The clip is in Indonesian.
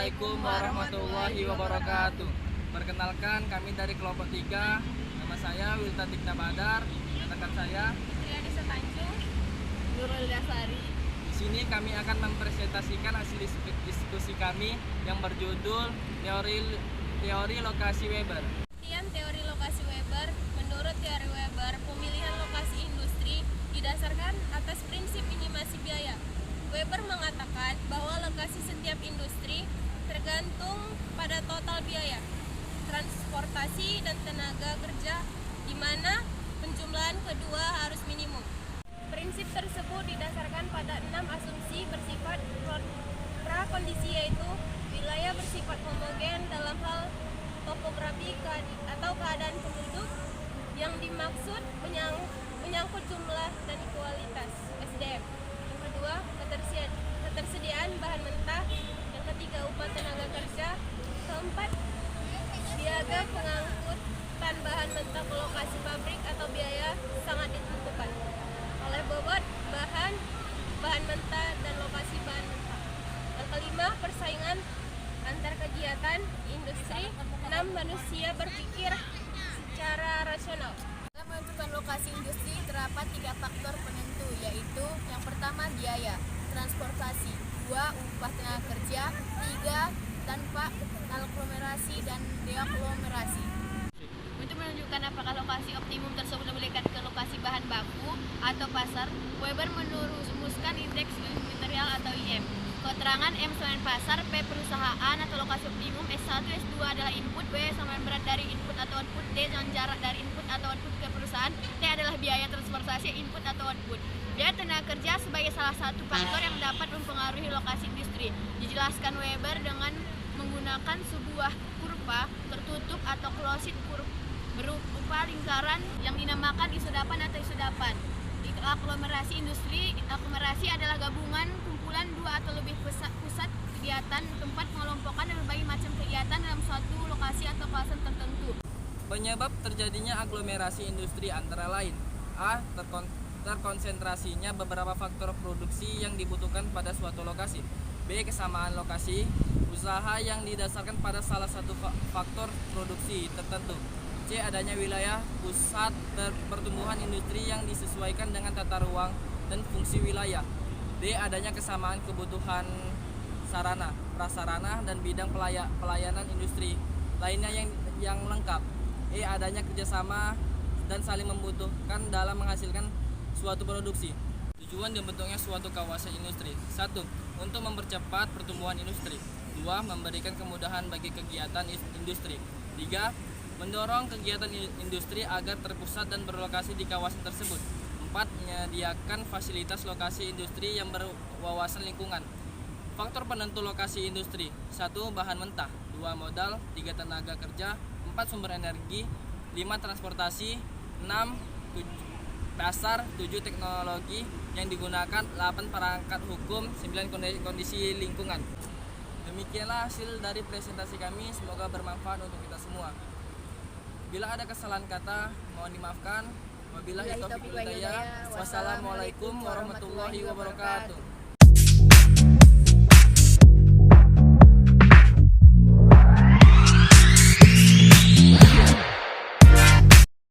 Assalamualaikum warahmatullahi wabarakatuh. Perkenalkan, kami dari kelompok 3. Nama saya Wilta Tikna Badar, dan rekan saya Desa Tanjung, Nurul Dasari. di sini kami akan mempresentasikan hasil diskusi kami yang berjudul teori lokasi Weber. Teori lokasi Weber. Menurut teori Weber, pemilihan lokasi industri didasarkan atas prinsip minimasi biaya. Weber mengatakan bahwa lokasi setiap industri tergantung pada total biaya transportasi dan tenaga kerja, di mana penjumlahan kedua harus minimum. Prinsip tersebut didasarkan pada 6 asumsi bersifat prakondisi, yaitu wilayah bersifat homogen dalam hal topografi atau keadaan penduduk, yang dimaksud menyangkut jumlah dan kualitas SDM. Yang kedua, ketersediaan bahan mentah. Yang ketiga, upah tenaga kerja. Keempat, biaya pengangkutan bahan mentah ke lokasi pabrik atau biaya sangat ditentukan oleh bobot bahan mentah dan lokasi bahan mentah. Yang kelima, persaingan antar kegiatan industri. 6, manusia berpikir secara rasional. Dalam menentukan lokasi industri terdapat 3 faktor penentu, yaitu yang pertama biaya transportasi, 2 upah tenaga kerja, 3 tanpa aglomerasi dan deaglomerasi. Untuk menunjukkan apakah lokasi optimum tersebut memiliki ke lokasi bahan baku atau pasar, Weber merumuskan indeks material atau IM. Keterangan M selain pasar, P perusahaan atau lokasi optimum, S1, S2 adalah input, B selain berat dari input atau output, D selain jarak dari input atau output ke perusahaan, T adalah biaya transportasi input atau output. Biaya tenaga kerja sebagai salah satu faktor yang dapat mempengaruhi lokasi industri. Dijelaskan Weber dengan menggunakan sebuah kurva tertutup atau closed curve berupa lingkaran yang dinamakan isodapan atau isodapan. Di aglomerasi industri, aglomerasi adalah gabungan kumpulan 2 atau lebih pusat kegiatan, tempat mengelompokkan berbagai macam kegiatan dalam suatu lokasi atau kawasan tertentu. Penyebab terjadinya aglomerasi industri antara lain: A. Terkonsentrasinya beberapa faktor produksi yang dibutuhkan pada suatu lokasi. B. Kesamaan lokasi usaha yang didasarkan pada salah satu faktor produksi tertentu. C. Adanya wilayah pusat pertumbuhan industri yang disesuaikan dengan tata ruang dan fungsi wilayah. D. Adanya kesamaan kebutuhan sarana, prasarana, dan bidang pelayanan industri lainnya yang lengkap. E. Adanya kerjasama dan saling membutuhkan dalam menghasilkan suatu produksi. Tujuan dibentuknya suatu kawasan industri: 1. Untuk mempercepat pertumbuhan industri. 2. Memberikan kemudahan bagi kegiatan industri. 3. Mendorong kegiatan industri agar terpusat dan berlokasi di kawasan tersebut. 4. Menyediakan fasilitas lokasi industri yang berwawasan lingkungan. Faktor penentu lokasi industri: 1. Bahan mentah, 2. Modal, 3. Tenaga kerja, 4. Sumber energi, 5. Transportasi, 6. Pasar, 7. Teknologi yang digunakan, 8. Perangkat hukum, 9. Kondisi lingkungan. Demikianlah hasil dari presentasi kami, semoga bermanfaat untuk kita semua. Bila ada kesalahan kata, mohon dimaafkan. Wabillahi taufiq wal hidayah. Wassalamualaikum warahmatullahi wabarakatuh.